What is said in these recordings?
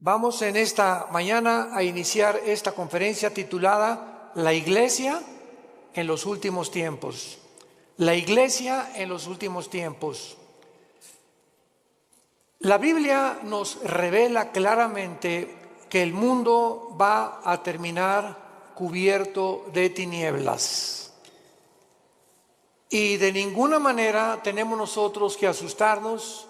Vamos en esta mañana a iniciar esta conferencia titulada La Iglesia en los últimos tiempos. La Iglesia en los últimos tiempos. La Biblia nos revela claramente que el mundo va a terminar cubierto de tinieblas. Y de ninguna manera tenemos nosotros que asustarnos,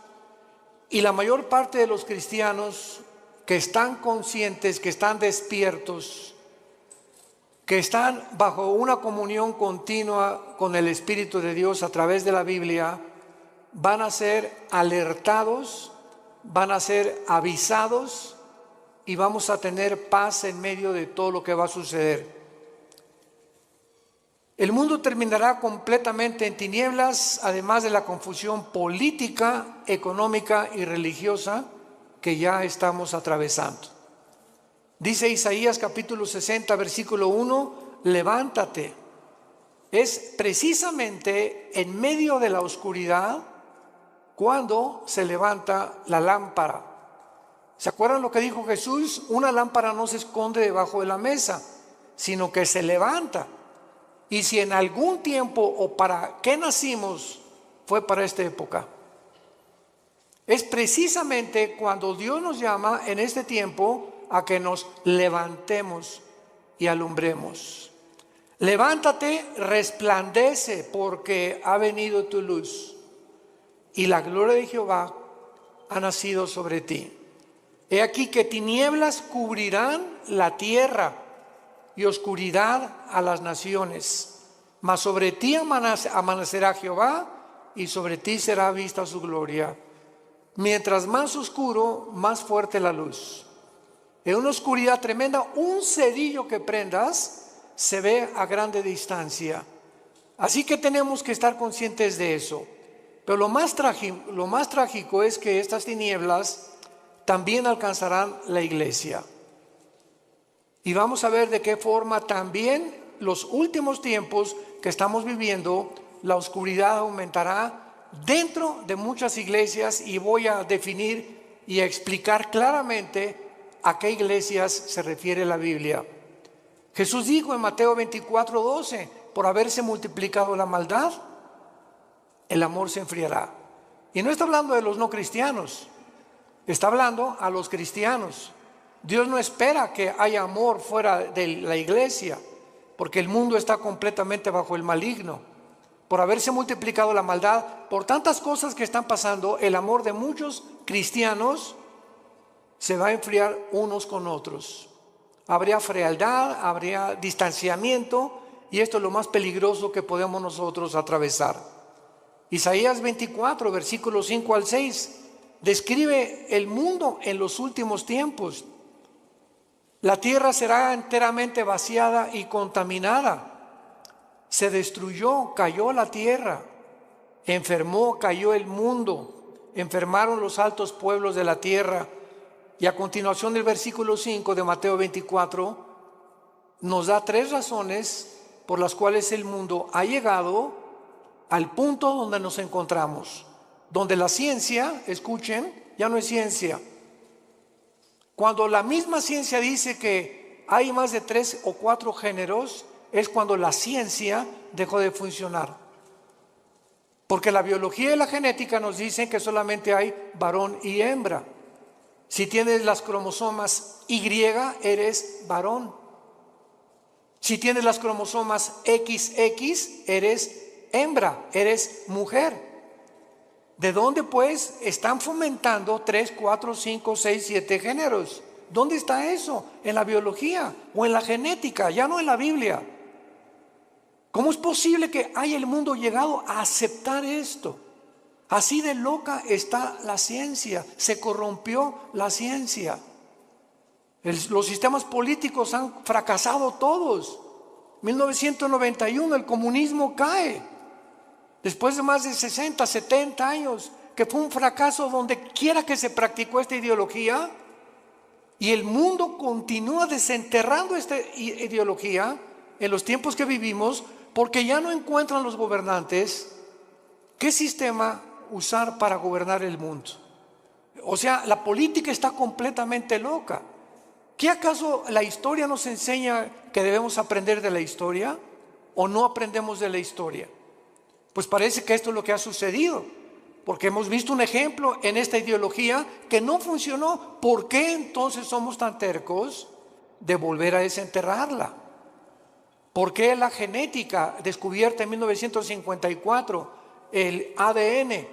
y la mayor parte de los cristianos que están conscientes, que están despiertos, que están bajo una comunión continua con el Espíritu de Dios a través de la Biblia, van a ser alertados, van a ser avisados y vamos a tener paz en medio de todo lo que va a suceder. El mundo terminará completamente en tinieblas, además de la confusión política, económica y religiosa que ya estamos atravesando. Dice Isaías capítulo 60, versículo 1, levántate. Es precisamente en medio de la oscuridad cuando se levanta la lámpara. ¿Se acuerdan lo que dijo Jesús? Una lámpara no se esconde debajo de la mesa, sino que se levanta. Y si en algún tiempo o para qué nacimos fue para esta época. Es precisamente cuando Dios nos llama en este tiempo a que nos levantemos y alumbremos. Levántate, resplandece, porque ha venido tu luz y la gloria de Jehová ha nacido sobre ti. He aquí que tinieblas cubrirán la tierra y oscuridad a las naciones, mas sobre ti amanecerá Jehová y sobre ti será vista su gloria. Mientras más oscuro, más fuerte la luz. En una oscuridad tremenda, un cerillo que prendas se ve a grande distancia. Así que tenemos que estar conscientes de eso. Pero lo más trágico es que estas tinieblas también alcanzarán la iglesia. Y vamos a ver de qué forma también los últimos tiempos que estamos viviendo, la oscuridad aumentará dentro de muchas iglesias, y voy a definir y a explicar claramente a qué iglesias se refiere la Biblia. Jesús dijo en Mateo 24:12, por haberse multiplicado la maldad, el amor se enfriará. Y no está hablando de los no cristianos, está hablando a los cristianos. Dios no espera que haya amor fuera de la iglesia, porque el mundo está completamente bajo el maligno. Por haberse multiplicado la maldad, por tantas cosas que están pasando, el amor de muchos cristianos se va a enfriar unos con otros. Habría frialdad, habría distanciamiento, y esto es lo más peligroso que podemos nosotros atravesar. Isaías 24, versículos 5 al 6, describe el mundo en los últimos tiempos. La tierra será enteramente vaciada y contaminada. Se destruyó, cayó la tierra, enfermó, cayó el mundo, enfermaron los altos pueblos de la tierra. Y a continuación del versículo 5 de Mateo 24 nos da 3 razones por las cuales el mundo ha llegado al punto donde nos encontramos, donde la ciencia, escuchen, ya no es ciencia. Cuando la misma ciencia dice que hay más de 3 o 4 géneros, es cuando la ciencia dejó de funcionar. Porque la biología y la genética nos dicen que solamente hay varón y hembra. Si tienes las cromosomas Y, eres varón. Si tienes las cromosomas XX, eres hembra, eres mujer. ¿De dónde pues están fomentando 3, 4, 5, 6, 7 géneros? ¿Dónde está eso? En la biología o en la genética, ya no en la Biblia. ¿Cómo es posible que haya el mundo llegado a aceptar esto? Así de loca está la ciencia, se corrompió la ciencia. Los sistemas políticos han fracasado todos. 1991 el comunismo cae. Después de más de 60, 70 años, que fue un fracaso donde quiera que se practicó esta ideología, y el mundo continúa desenterrando esta ideología en los tiempos que vivimos, porque ya no encuentran los gobernantes qué sistema usar para gobernar el mundo. O sea, la política está completamente loca. ¿Qué acaso la historia nos enseña que debemos aprender de la historia o no aprendemos de la historia? Pues parece que esto es lo que ha sucedido, porque hemos visto un ejemplo en esta ideología que no funcionó. ¿Por qué entonces somos tan tercos de volver a desenterrarla? ¿Por qué la genética descubierta en 1954, el ADN,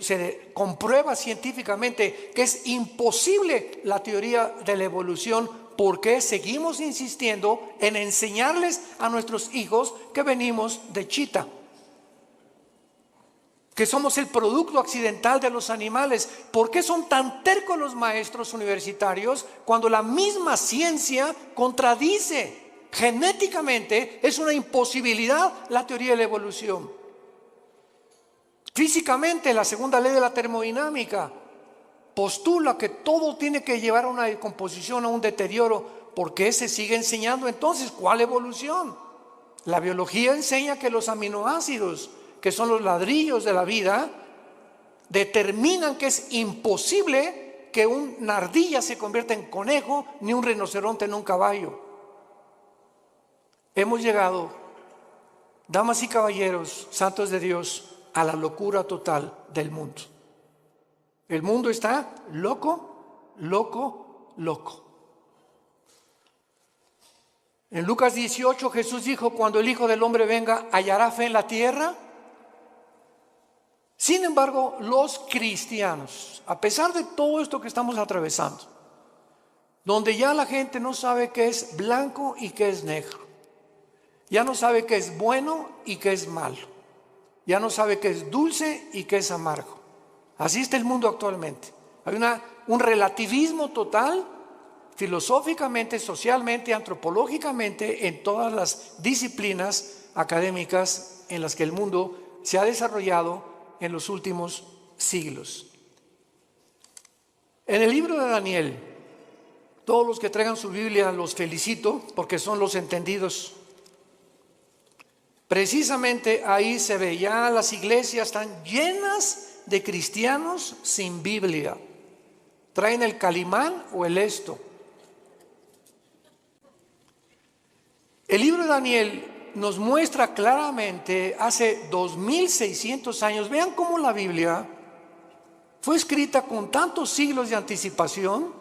se comprueba científicamente que es imposible la teoría de la evolución? ¿Por qué seguimos insistiendo en enseñarles a nuestros hijos que venimos de chita, que somos el producto accidental de los animales? ¿Por qué son tan tercos los maestros universitarios cuando la misma ciencia contradice? Genéticamente es una imposibilidad la teoría de la evolución. Físicamente, la segunda ley de la termodinámica postula que todo tiene que llevar a una decomposición, a un deterioro. ¿Por qué se sigue enseñando entonces? ¿Cuál evolución? La biología enseña que los aminoácidos, que son los ladrillos de la vida, determinan que es imposible que una ardilla se convierta en conejo, ni un rinoceronte en un caballo. Hemos llegado, damas y caballeros, santos de Dios, a la locura total del mundo. El mundo está loco, loco, loco. En Lucas 18 Jesús dijo: cuando el Hijo del Hombre venga, ¿hallará fe en la tierra? Sin embargo, los cristianos, a pesar de todo esto que estamos atravesando, donde ya la gente no sabe qué es blanco y qué es negro, ya no sabe qué es bueno y qué es malo, ya no sabe qué es dulce y qué es amargo. Así está el mundo actualmente. Hay un relativismo total, filosóficamente, socialmente, antropológicamente, en todas las disciplinas académicas en las que el mundo se ha desarrollado en los últimos siglos. En el libro de Daniel, todos los que traigan su Biblia los felicito, porque son los entendidos. Precisamente ahí se ve, ya las iglesias están llenas de cristianos sin Biblia. Traen el Calimán o el Esto. El libro de Daniel nos muestra claramente hace 2600 años. Vean cómo la Biblia fue escrita con tantos siglos de anticipación,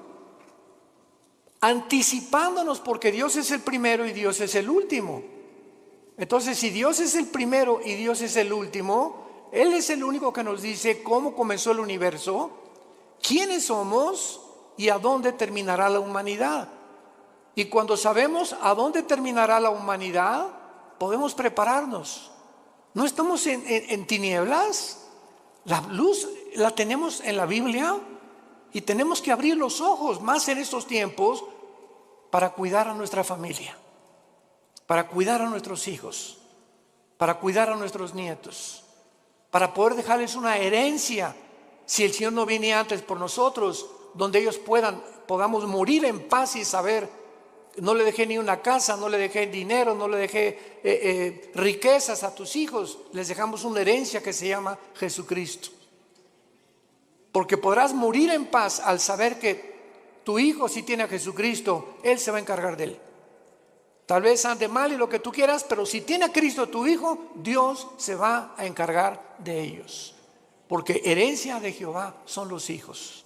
anticipándonos, porque Dios es el primero y Dios es el último. Entonces, si Dios es el primero y Dios es el último, Él es el único que nos dice cómo comenzó el universo, quiénes somos y a dónde terminará la humanidad. Y cuando sabemos a dónde terminará la humanidad, podemos prepararnos. No estamos en tinieblas. La luz la tenemos en la Biblia y tenemos que abrir los ojos más en estos tiempos para cuidar a nuestra familia, para cuidar a nuestros hijos, para cuidar a nuestros nietos, para poder dejarles una herencia, si el Señor no viene antes por nosotros, donde ellos podamos morir en paz y saber: no le dejé ni una casa, no le dejé dinero, no le dejé riquezas a tus hijos, les dejamos una herencia que se llama Jesucristo. Porque podrás morir en paz al saber que tu hijo, si tiene a Jesucristo, Él se va a encargar de él. Tal vez ande mal y lo que tú quieras, pero si tiene a Cristo tu hijo, Dios se va a encargar de ellos. Porque herencia de Jehová son los hijos.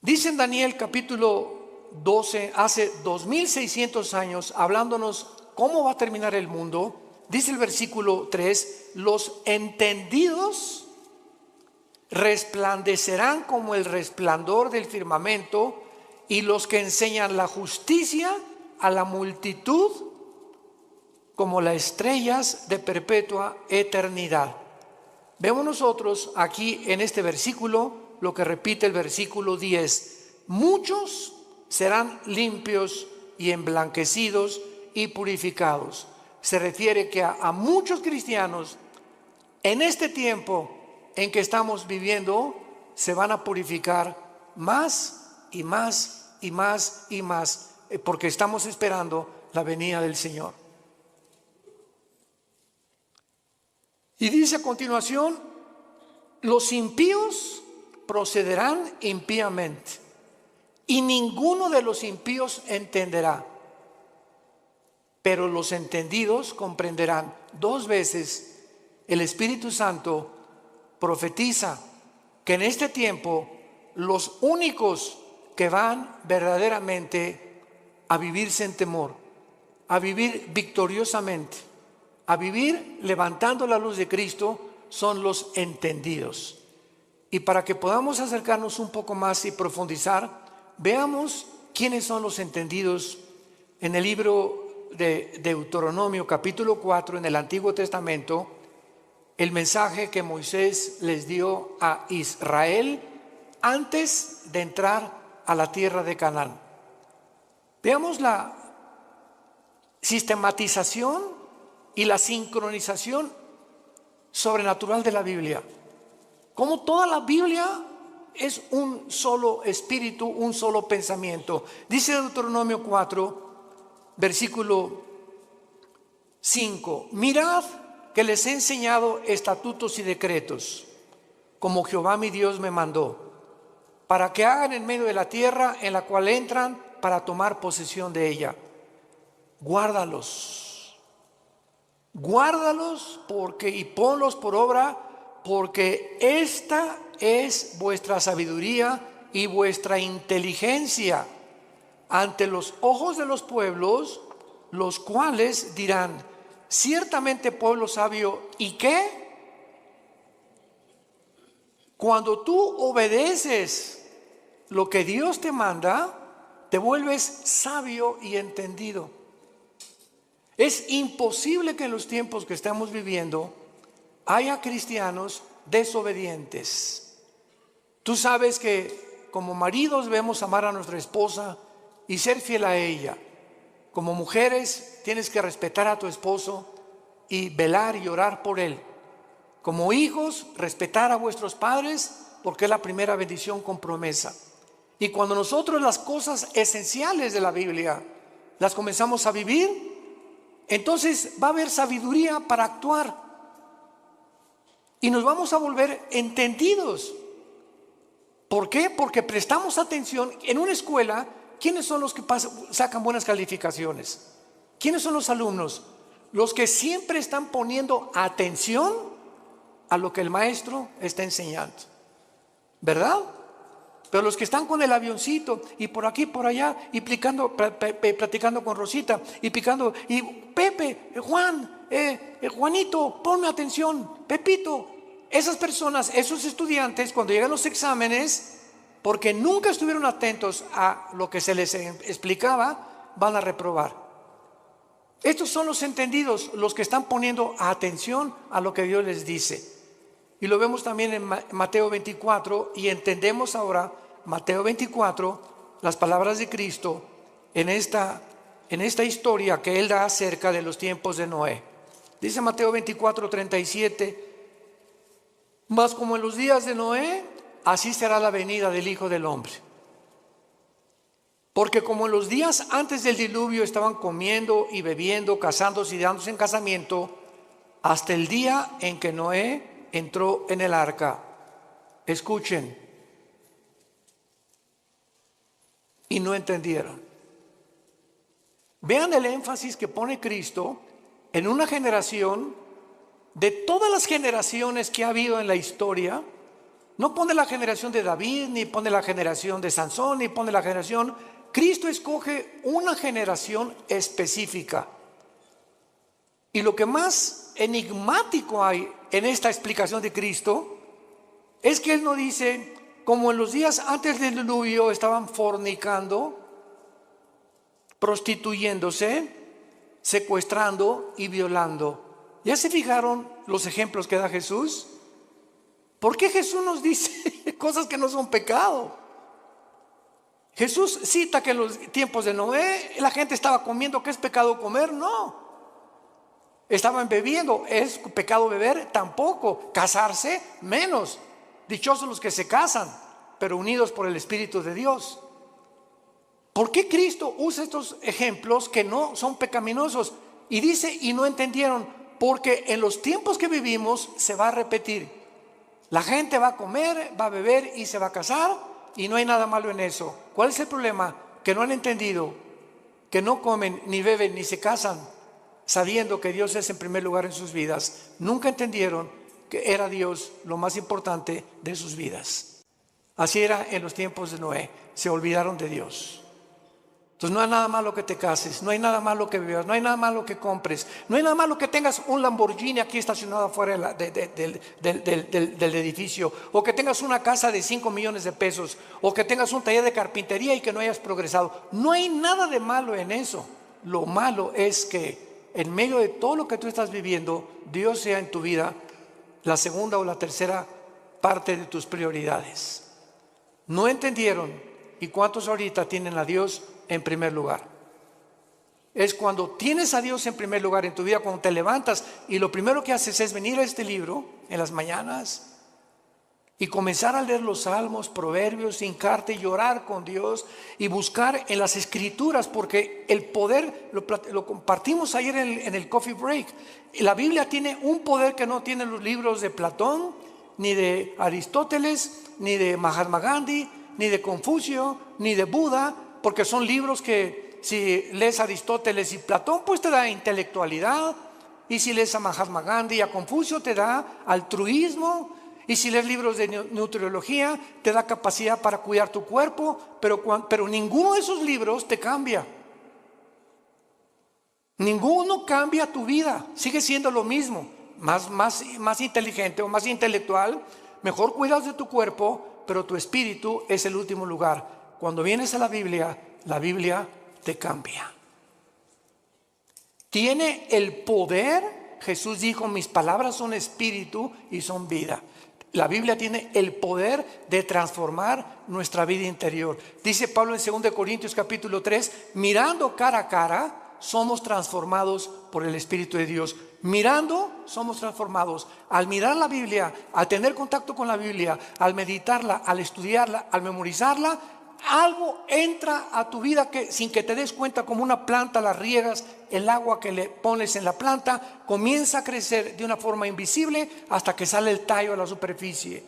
Dice en Daniel capítulo 12, hace 2600 años, hablándonos cómo va a terminar el mundo, dice el versículo 3: los entendidos resplandecerán como el resplandor del firmamento, y los que enseñan la justicia a la multitud como las estrellas de perpetua eternidad. Vemos nosotros aquí en este versículo lo que repite el versículo 10: muchos serán limpios y emblanquecidos y purificados. Se refiere que a muchos cristianos en este tiempo en que estamos viviendo se van a purificar más y más y más y más, porque estamos esperando la venida del Señor. Y dice a continuación: los impíos procederán impíamente, y ninguno de los impíos entenderá, pero los entendidos comprenderán. 2 veces el Espíritu Santo profetiza que en este tiempo los únicos que van verdaderamente a vivir sin temor, a vivir victoriosamente, a vivir levantando la luz de Cristo, son los entendidos. Y para que podamos acercarnos un poco más y profundizar, veamos quiénes son los entendidos en el libro de Deuteronomio capítulo 4 en el Antiguo Testamento, el mensaje que Moisés les dio a Israel antes de entrar a la tierra de Canaán. Veamos la sistematización y la sincronización sobrenatural de la Biblia. Como toda la Biblia es un solo espíritu, un solo pensamiento. Dice Deuteronomio 4, versículo 5: mirad que les he enseñado estatutos y decretos, como Jehová mi Dios me mandó, para que hagan en medio de la tierra en la cual entran para tomar posesión de ella. Guárdalos, guárdalos y ponlos por obra, porque esta es vuestra sabiduría y vuestra inteligencia ante los ojos de los pueblos, los cuales dirán: ciertamente pueblo sabio. ¿Y qué? Cuando tú obedeces lo que Dios te manda, te vuelves sabio y entendido. Es imposible que en los tiempos que estamos viviendo haya cristianos desobedientes. Tú sabes que como maridos debemos amar a nuestra esposa y ser fiel a ella. Como mujeres tienes que respetar a tu esposo y velar y orar por él. Como hijos, respetar a vuestros padres, porque es la primera bendición con promesa. Y cuando nosotros las cosas esenciales de la Biblia las comenzamos a vivir, entonces va a haber sabiduría para actuar y nos vamos a volver entendidos. ¿Por qué? Porque prestamos atención. En una escuela, ¿quiénes son los que sacan buenas calificaciones? ¿Quiénes son los alumnos? Los que siempre están poniendo atención a lo que el maestro está enseñando, ¿verdad? Pero los que están con el avioncito y por aquí, por allá, y platicando con Rosita, y picando, y Pepe, Juan, Juanito, ponme atención, Pepito. Esas personas, esos estudiantes, cuando llegan los exámenes, porque nunca estuvieron atentos a lo que se les explicaba, van a reprobar. Estos son los entendidos, los que están poniendo atención a lo que Dios les dice. Y lo vemos también en Mateo 24, y entendemos ahora Mateo 24, las palabras de Cristo en esta historia que Él da acerca de los tiempos de Noé. Dice Mateo 24, 37: mas como en los días de Noé, así será la venida del Hijo del Hombre. Porque como en los días antes del diluvio estaban comiendo y bebiendo, casándose y dándose en casamiento, hasta el día en que Noé entró en el arca. Escuchen. Y no entendieron. Vean el énfasis que pone Cristo en una generación. De todas las generaciones que ha habido en la historia, no pone la generación de David, ni pone la generación de Sansón, ni pone la generación. Cristo escoge una generación específica. Y lo que más enigmático hay en esta explicación de Cristo es que Él no dice: como en los días antes del diluvio estaban fornicando, prostituyéndose, secuestrando y violando. ¿Ya se fijaron los ejemplos que da Jesús? ¿Por qué Jesús nos dice cosas que no son pecado? Jesús cita que en los tiempos de Noé la gente estaba comiendo. ¿Qué es pecado comer? No. Estaban bebiendo. ¿Es pecado beber? Tampoco. Casarse, menos. Dichosos los que se casan, pero unidos por el Espíritu de Dios. ¿Por qué Cristo usa estos ejemplos que no son pecaminosos? Y dice: y no entendieron. Porque en los tiempos que vivimos se va a repetir. La gente va a comer, va a beber y se va a casar, y no hay nada malo en eso. ¿Cuál es el problema? Que no han entendido que no comen, ni beben, ni se casan sabiendo que Dios es en primer lugar en sus vidas. Nunca entendieron que era Dios lo más importante de sus vidas. Así era en los tiempos de Noé. Se olvidaron de Dios. Entonces no hay nada malo que te cases, no hay nada malo que bebas, no hay nada malo que compres, no hay nada malo que tengas un Lamborghini aquí estacionado afuera del edificio, o que tengas una casa de 5 millones de pesos, o que tengas un taller de carpintería y que no hayas progresado. No hay nada de malo en eso. Lo malo es que en medio de todo lo que tú estás viviendo, Dios sea en tu vida la segunda o la tercera parte de tus prioridades. No entendieron. ¿Y cuántos ahorita tienen a Dios en primer lugar? Es cuando tienes a Dios en primer lugar en tu vida, cuando te levantas y lo primero que haces es venir a este libro en las mañanas y comenzar a leer los salmos, proverbios, hincarte y llorar con Dios y buscar en las escrituras, porque el poder, lo compartimos ayer en el coffee break, la Biblia tiene un poder que no tienen los libros de Platón, ni de Aristóteles, ni de Mahatma Gandhi, ni de Confucio, ni de Buda, porque son libros que si lees a Aristóteles y Platón, pues te da intelectualidad, y si lees a Mahatma Gandhi y a Confucio te da altruismo, y si lees libros de nutriología te da capacidad para cuidar tu cuerpo, pero ninguno de esos libros te cambia. Ninguno cambia tu vida, sigue siendo lo mismo, más inteligente o más intelectual, mejor cuidas de tu cuerpo, pero tu espíritu es el último lugar. Cuando vienes a la Biblia te cambia. Tiene el poder. Jesús dijo: mis palabras son espíritu y son vida. La Biblia tiene el poder de transformar nuestra vida interior. Dice Pablo en 2 Corintios capítulo 3, mirando cara a cara, somos transformados por el Espíritu de Dios. Mirando, somos transformados. Al mirar la Biblia, al tener contacto con la Biblia, al meditarla, al estudiarla, al memorizarla, algo entra a tu vida que sin que te des cuenta, como una planta la riegas, el agua que le pones en la planta comienza a crecer de una forma invisible hasta que sale el tallo a la superficie.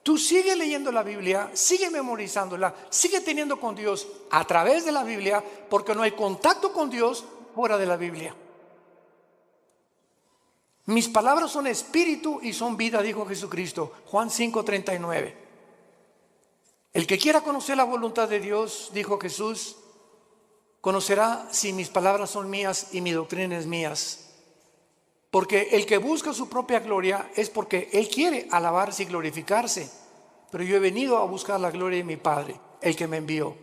Tú sigue leyendo la Biblia, sigue memorizándola, sigue teniendo con Dios a través de la Biblia, porque no hay contacto con Dios fuera de la Biblia. Mis palabras son espíritu y son vida, dijo Jesucristo, Juan 5:39. El que quiera conocer la voluntad de Dios, dijo Jesús, conocerá si mis palabras son mías y mi doctrina es mías. Porque el que busca su propia gloria es porque él quiere alabarse y glorificarse. Pero yo he venido a buscar la gloria de mi Padre, el que me envió.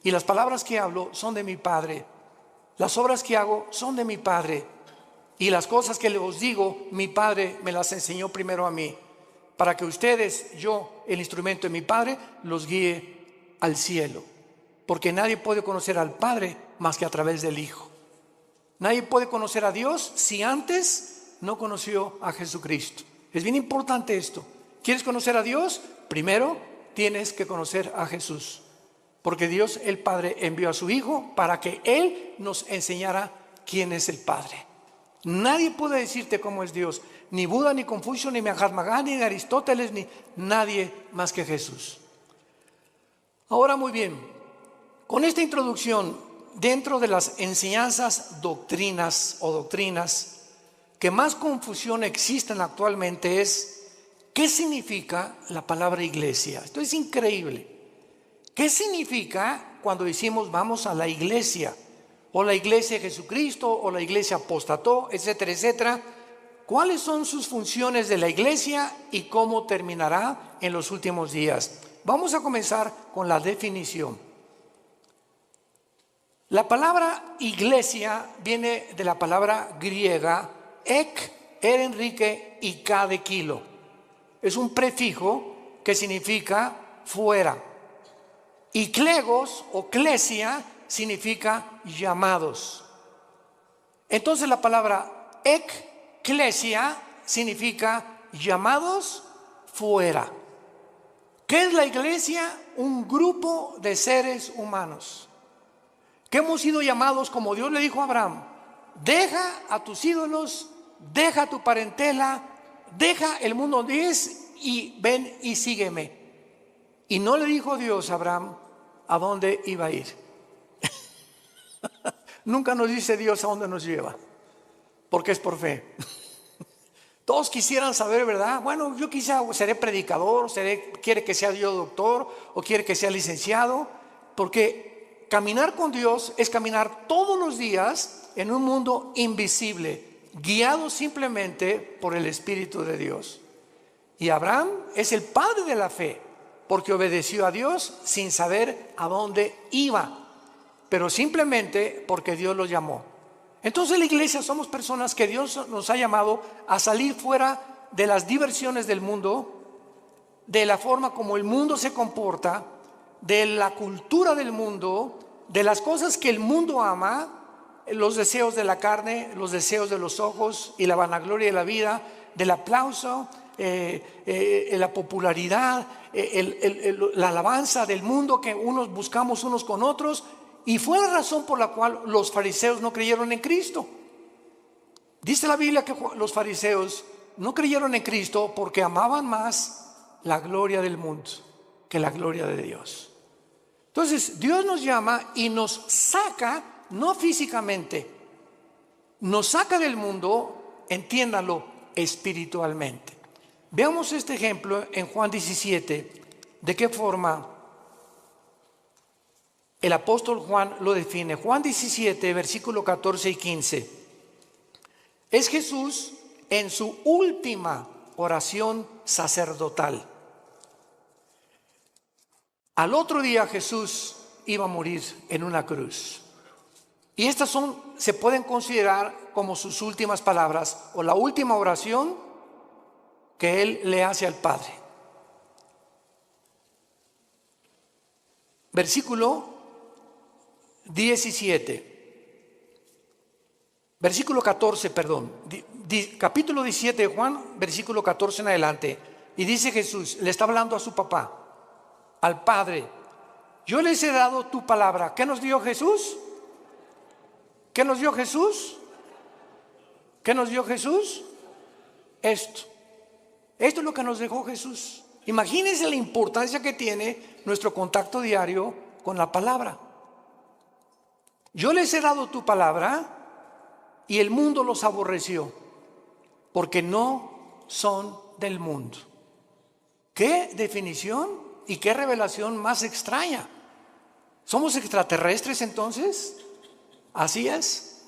Y las palabras que hablo son de mi Padre. Las obras que hago son de mi Padre. Y las cosas que os digo, mi Padre me las enseñó primero a mí, para que ustedes, yo, el instrumento de mi Padre, los guíe al cielo. Porque nadie puede conocer al Padre más que a través del Hijo. Nadie puede conocer a Dios si antes no conoció a Jesucristo. Es bien importante esto. ¿Quieres conocer a Dios? Primero tienes que conocer a Jesús. Porque Dios el Padre envió a su Hijo para que Él nos enseñara quién es el Padre. Nadie puede decirte cómo es Dios. Ni Buda, ni Confucio, ni Mahatma Gandhi, ni Aristóteles, ni nadie más que Jesús. Ahora muy bien, con esta introducción, dentro de las enseñanzas doctrinas que más confusión existen actualmente es ¿qué significa la palabra iglesia? Esto es increíble. ¿Qué significa cuando decimos vamos a la iglesia? O la iglesia de Jesucristo, o la iglesia apostató, etcétera, etcétera. ¿Cuáles son sus funciones de la iglesia y cómo terminará en los últimos días? Vamos a comenzar con la definición. La palabra iglesia viene de la palabra griega ek, Enrique y K de kilo. Es un prefijo que significa fuera. Y klegos o klesia significa llamados. Entonces la palabra eklesia significa llamados fuera. ¿Qué es la iglesia? Un grupo de seres humanos que hemos sido llamados, como Dios le dijo a Abraham: deja a tus ídolos, deja tu parentela, deja el mundo donde es y ven y sígueme. Y no le dijo Dios a Abraham a dónde iba a ir. Nunca nos dice Dios a dónde nos lleva, porque es por fe. Todos quisieran saber, ¿verdad? Bueno, yo quizá seré predicador, quiere que sea yo doctor o quiere que sea licenciado, porque caminar con Dios es caminar todos los días en un mundo invisible, guiado simplemente por el Espíritu de Dios. Y Abraham es el padre de la fe, porque obedeció a Dios sin saber a dónde iba, pero simplemente porque Dios lo llamó. Entonces la iglesia somos personas que Dios nos ha llamado a salir fuera de las diversiones del mundo, de la forma como el mundo se comporta, de la cultura del mundo, de las cosas que el mundo ama, los deseos de la carne, los deseos de los ojos y la vanagloria de la vida, del aplauso, la popularidad, la alabanza del mundo que unos buscamos unos con otros. Y fue la razón por la cual los fariseos no creyeron en Cristo. Dice la Biblia que los fariseos no creyeron en Cristo porque amaban más la gloria del mundo que la gloria de Dios. Entonces Dios nos llama y nos saca, no físicamente, nos saca del mundo, entiéndalo, espiritualmente. Veamos este ejemplo en Juan 17, de qué forma el apóstol Juan lo define. Juan 17, versículo 14 y 15. Es Jesús en su última oración sacerdotal. Al otro día Jesús iba a morir en una cruz. Y estas se pueden considerar como sus últimas palabras o la última oración que él le hace al Padre. Versículo 14, capítulo 17 de Juan, versículo 14 en adelante. Y dice Jesús, le está hablando a su papá, al Padre: yo les he dado tu palabra. ¿Qué nos dio Jesús? ¿Qué nos dio Jesús? ¿Qué nos dio Jesús? Esto es lo que nos dejó Jesús. Imagínense la importancia que tiene nuestro contacto diario con la palabra. Yo les he dado tu palabra y el mundo los aborreció, porque no son del mundo. ¿Qué definición y qué revelación más extraña? ¿Somos extraterrestres entonces? Así es.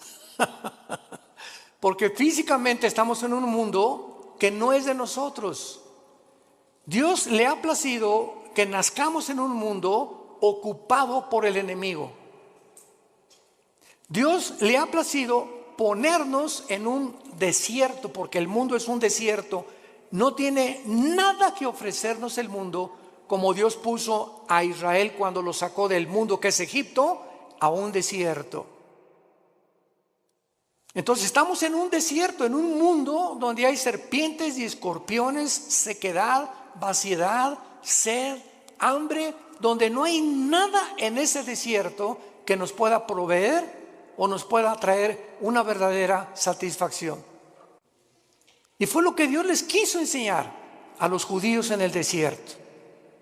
Porque físicamente estamos en un mundo que no es de nosotros. Dios le ha placido que nazcamos en un mundo ocupado por el enemigo. Dios le ha placido ponernos en un desierto, porque el mundo es un desierto. No tiene nada que ofrecernos el mundo, como Dios puso a Israel cuando lo sacó del mundo que es Egipto a un desierto. Entonces estamos en un desierto, en un mundo donde hay serpientes y escorpiones, sequedad, vaciedad, sed, hambre, donde no hay nada en ese desierto que nos pueda proveer o nos pueda traer una verdadera satisfacción. Y fue lo que Dios les quiso enseñar a los judíos en el desierto.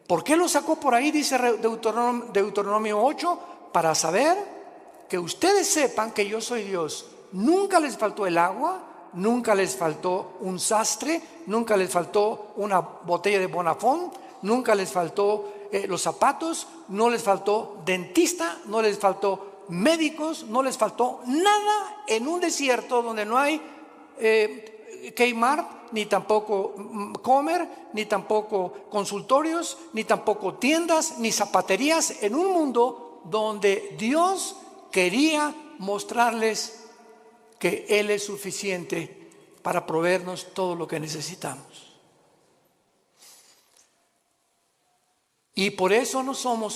¿Por qué los sacó por ahí? Dice Deuteronomio 8, para saber que ustedes sepan que yo soy Dios. Nunca les faltó el agua, nunca les faltó un sastre, nunca les faltó una botella de Bonafón, nunca les faltó los zapatos, no les faltó dentista, no les faltó médicos, no les faltó nada en un desierto donde no hay Kmart, ni tampoco Comer, ni tampoco consultorios, ni tampoco tiendas, ni zapaterías, en un mundo donde Dios quería mostrarles que Él es suficiente para proveernos todo lo que necesitamos. Y por eso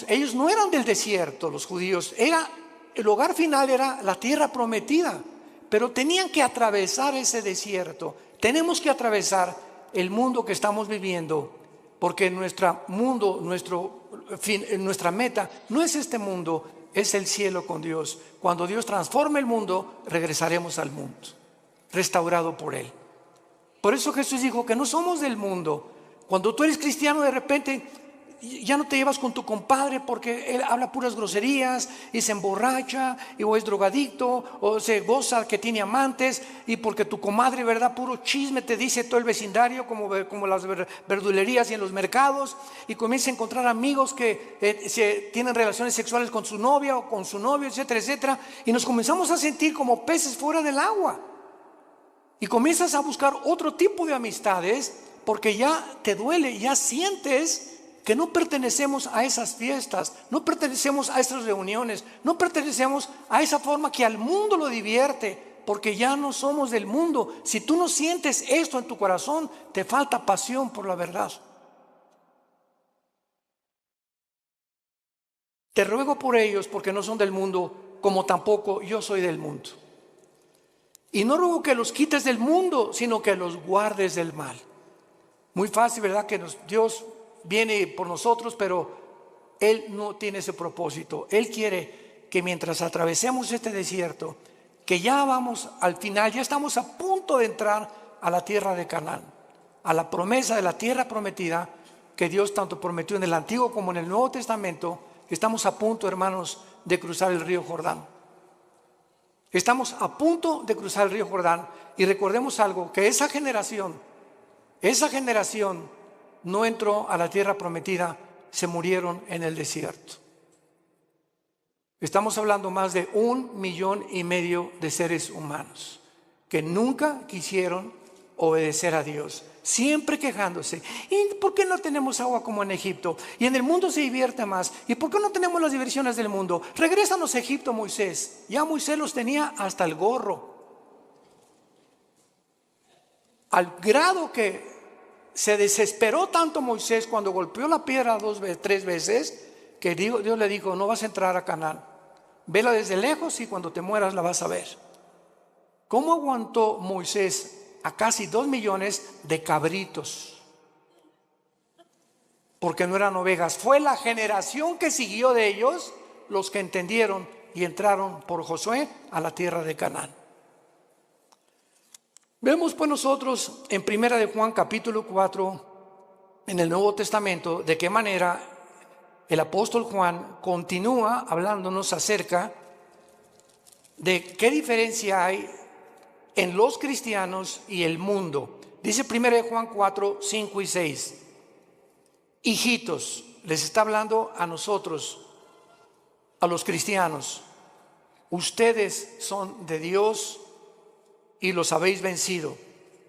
ellos no eran del desierto, los judíos, el hogar final era la tierra prometida, pero tenían que atravesar ese desierto. Tenemos que atravesar el mundo que estamos viviendo, porque nuestra meta no es este mundo, es el cielo con Dios. Cuando Dios transforme el mundo, regresaremos al mundo, restaurado por Él. Por eso Jesús dijo que no somos del mundo, Cuando tú eres cristiano, de repente ya no te llevas con tu compadre porque él habla puras groserías y se emborracha o es drogadicto o se goza que tiene amantes, y porque tu comadre, ¿verdad?, puro chisme te dice todo el vecindario, como las verdulerías y en los mercados, y comienza a encontrar amigos que tienen relaciones sexuales con su novia o con su novio, etcétera, etcétera, y nos comenzamos a sentir como peces fuera del agua, y comienzas a buscar otro tipo de amistades porque ya te duele, ya sientes que no pertenecemos a esas fiestas, no pertenecemos a esas reuniones, no pertenecemos a esa forma que al mundo lo divierte, porque ya no somos del mundo. Si tú no sientes esto en tu corazón, te falta pasión por la verdad. Te ruego por ellos, porque no son del mundo, como tampoco yo soy del mundo. Y no ruego que los quites del mundo, sino que los guardes del mal. Muy fácil, ¿verdad?, que Dios viene por nosotros, pero Él no tiene ese propósito. Él quiere que mientras atravesemos este desierto, que ya vamos al final, ya estamos a punto de entrar a la tierra de Canaán, a la promesa de la tierra prometida que Dios tanto prometió en el Antiguo como en el Nuevo Testamento, que estamos a punto, hermanos, de cruzar el río Jordán. Estamos a punto de cruzar el río Jordán, y recordemos algo, que esa generación no entró a la tierra prometida, se murieron en el desierto. Estamos hablando más de 1,5 millones de seres humanos que nunca quisieron obedecer a Dios, siempre quejándose. ¿Y por qué no tenemos agua como en Egipto? Y en el mundo se divierte más. ¿Y por qué no tenemos las diversiones del mundo? Regrésanos a Egipto, Moisés. Ya Moisés los tenía hasta el gorro, al grado que se desesperó tanto Moisés cuando golpeó la piedra 3 veces, que Dios le dijo: no vas a entrar a Canaán, vela desde lejos y cuando te mueras la vas a ver. ¿Cómo aguantó Moisés a casi 2 millones de cabritos? Porque no eran ovejas. Fue la generación que siguió de ellos los que entendieron y entraron por Josué a la tierra de Canaán. Vemos pues nosotros en 1 de Juan capítulo 4 en el Nuevo Testamento de qué manera el apóstol Juan continúa hablándonos acerca de qué diferencia hay en los cristianos y el mundo. Dice 1 de Juan 4, 5 y 6: hijitos, les está hablando a nosotros, a los cristianos, ustedes son de Dios y los habéis vencido,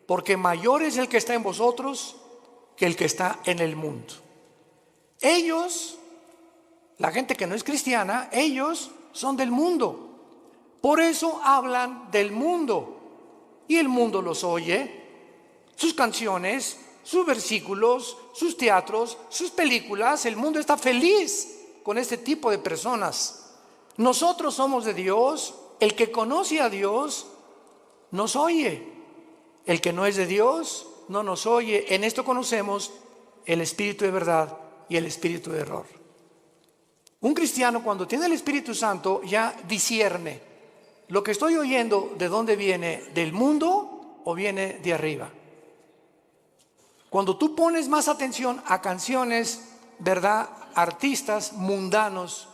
porque mayor es el que está en vosotros que el que está en el mundo. Ellos, la gente que no es cristiana, ellos son del mundo, por eso hablan del mundo, y el mundo los oye, sus canciones, sus versículos, sus teatros, sus películas. El mundo está feliz con este tipo de personas. Nosotros somos de Dios. El que conoce a Dios nos oye, el que no es de Dios no nos oye. En esto conocemos el espíritu de verdad y el espíritu de error. Un cristiano, cuando tiene el Espíritu Santo, ya discierne: lo que estoy oyendo, ¿de dónde viene? ¿Del mundo o viene de arriba? Cuando tú pones más atención a canciones, ¿verdad?, artistas mundanos,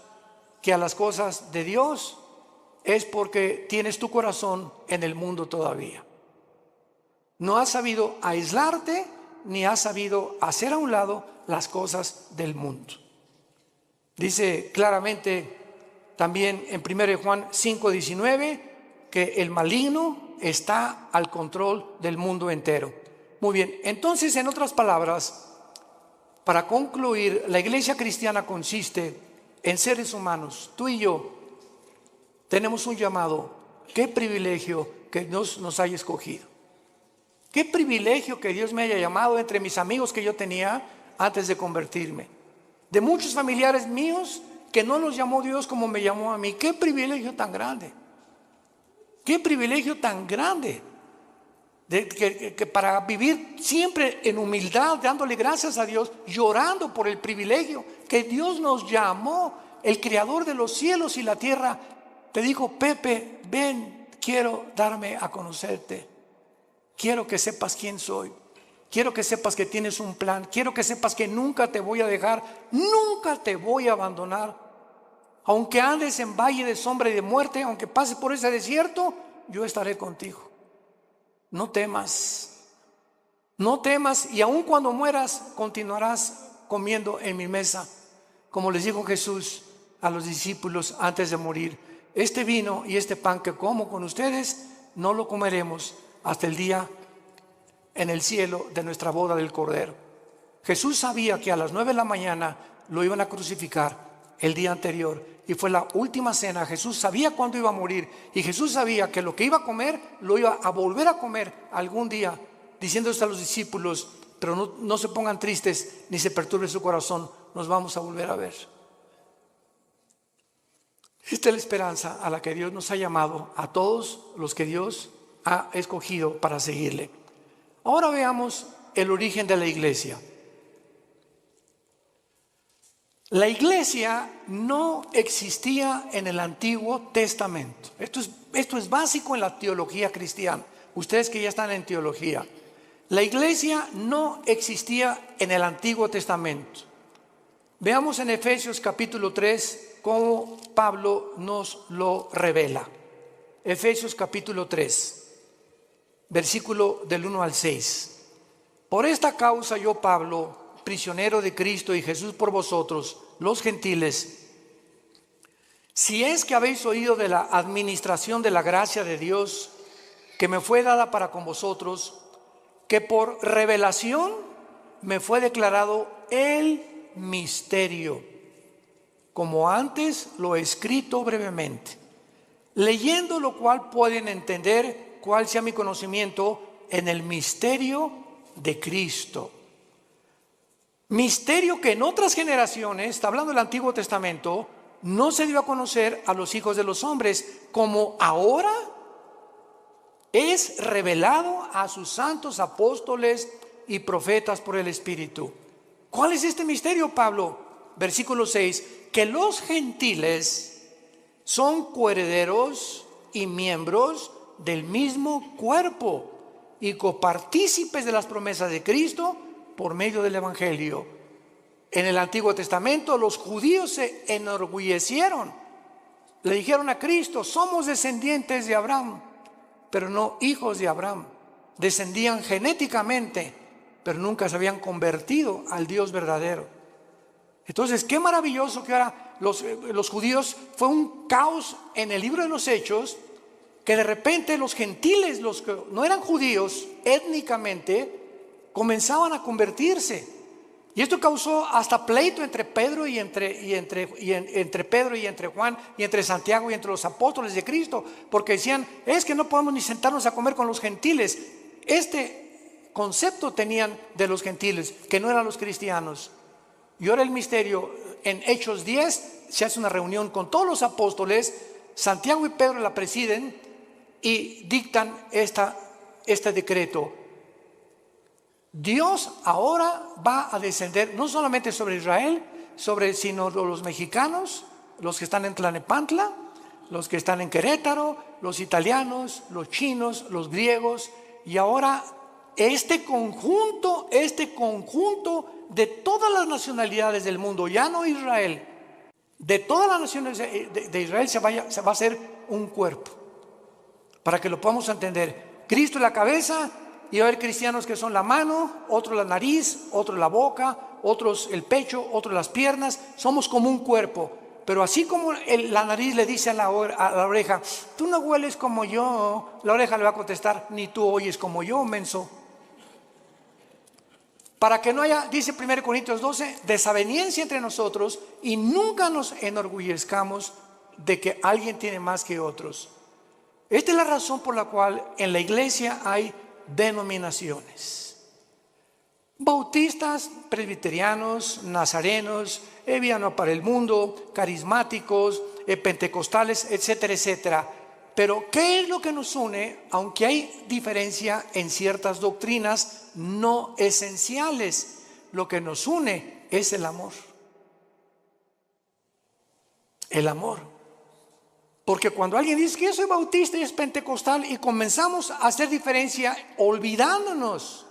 que a las cosas de Dios, es porque tienes tu corazón en el mundo todavía. No has sabido aislarte, ni has sabido hacer a un lado las cosas del mundo. Dice claramente también en 1 Juan 5:19 que el maligno está al control del mundo entero. Muy bien, entonces, en otras palabras, para concluir, la iglesia cristiana consiste en seres humanos. Tú y yo tenemos un llamado. Qué privilegio que Dios nos haya escogido. Qué privilegio que Dios me haya llamado entre mis amigos que yo tenía antes de convertirme. De muchos familiares míos que no los llamó Dios como me llamó a mí. Qué privilegio tan grande. Qué privilegio tan grande. Que para vivir siempre en humildad, dándole gracias a Dios, llorando por el privilegio que Dios nos llamó, el creador de los cielos y la tierra. Te dijo: Pepe, ven, quiero darme a conocerte, quiero que sepas quién soy, quiero que sepas que tienes un plan, quiero que sepas que nunca te voy a dejar, nunca te voy a abandonar. Aunque andes en valle de sombra y de muerte, aunque pases por ese desierto, yo estaré contigo. No temas, no temas, y aun cuando mueras, continuarás comiendo en mi mesa. Como les dijo Jesús a los discípulos antes de morir: este vino y este pan que como con ustedes, no lo comeremos hasta el día en el cielo de nuestra boda del Cordero. Jesús sabía que a las 9 de la mañana lo iban a crucificar el día anterior, y fue la última cena. Jesús sabía cuándo iba a morir, y Jesús sabía que lo que iba a comer lo iba a volver a comer algún día, diciéndole a los discípulos: pero no se pongan tristes ni se perturbe su corazón, nos vamos a volver a ver. Esta es la esperanza a la que Dios nos ha llamado a todos los que Dios ha escogido para seguirle. Ahora veamos el origen de la iglesia. La iglesia no existía en el Antiguo Testamento. Esto es básico en la teología cristiana. Ustedes que ya están en teología, la iglesia no existía en el Antiguo Testamento. Veamos en Efesios capítulo 3 cómo Pablo nos lo revela. Efesios capítulo 3, versículo del 1 al 6. Por esta causa yo, Pablo, prisionero de Cristo y Jesús por vosotros, los gentiles, si es que habéis oído de la administración de la gracia de Dios que me fue dada para con vosotros, que por revelación me fue declarado el misterio, como antes lo he escrito brevemente, leyendo lo cual pueden entender cuál sea mi conocimiento en el misterio de Cristo. Misterio que en otras generaciones, está hablando del Antiguo Testamento, no se dio a conocer a los hijos de los hombres, como ahora es revelado a sus santos apóstoles y profetas por el Espíritu. ¿Cuál es este misterio, Pablo? Versículo 6, que los gentiles son coherederos y miembros del mismo cuerpo y copartícipes de las promesas de Cristo por medio del Evangelio. En el Antiguo Testamento los judíos se enorgullecieron, le dijeron a Cristo: somos descendientes de Abraham, pero no hijos de Abraham. Descendían genéticamente, pero nunca se habían convertido al Dios verdadero. Entonces, qué maravilloso que ahora los judíos, fue un caos en el libro de los Hechos, que de repente los gentiles, los que no eran judíos étnicamente, comenzaban a convertirse. Y esto causó hasta pleito entre Pedro y entre Pedro y entre Juan y entre Santiago y entre los apóstoles de Cristo, porque decían: es que no podemos ni sentarnos a comer con los gentiles. Este concepto tenían de los gentiles, que no eran los cristianos. Y ahora el misterio, en Hechos 10 se hace una reunión con todos los apóstoles, Santiago y Pedro la presiden y dictan este decreto: Dios ahora va a descender no solamente sobre Israel, sino los mexicanos, los que están en Tlalnepantla, los que están en Querétaro, los italianos, los chinos, los griegos, y ahora este conjunto de todas las nacionalidades del mundo, ya no Israel, de todas las naciones de Israel se va a hacer un cuerpo. Para que lo podamos entender, Cristo es la cabeza, y va a haber cristianos que son la mano, otros la nariz, otros la boca, otros el pecho, otros las piernas. Somos como un cuerpo. Pero así como la nariz le dice a la oreja: tú no hueles como yo, la oreja le va a contestar: ni tú oyes como yo, menso. Para que no haya, dice 1 Corintios 12, desaveniencia entre nosotros, y nunca nos enorgullezcamos de que alguien tiene más que otros. Esta es la razón por la cual en la iglesia hay denominaciones: bautistas, presbiterianos, nazarenos, Viano para el Mundo, carismáticos, pentecostales, etcétera, etcétera. Pero ¿qué es lo que nos une? Aunque hay diferencia en ciertas doctrinas no esenciales, lo que nos une es el amor. El amor. Porque cuando alguien dice que yo soy bautista y es pentecostal, y comenzamos a hacer diferencia olvidándonos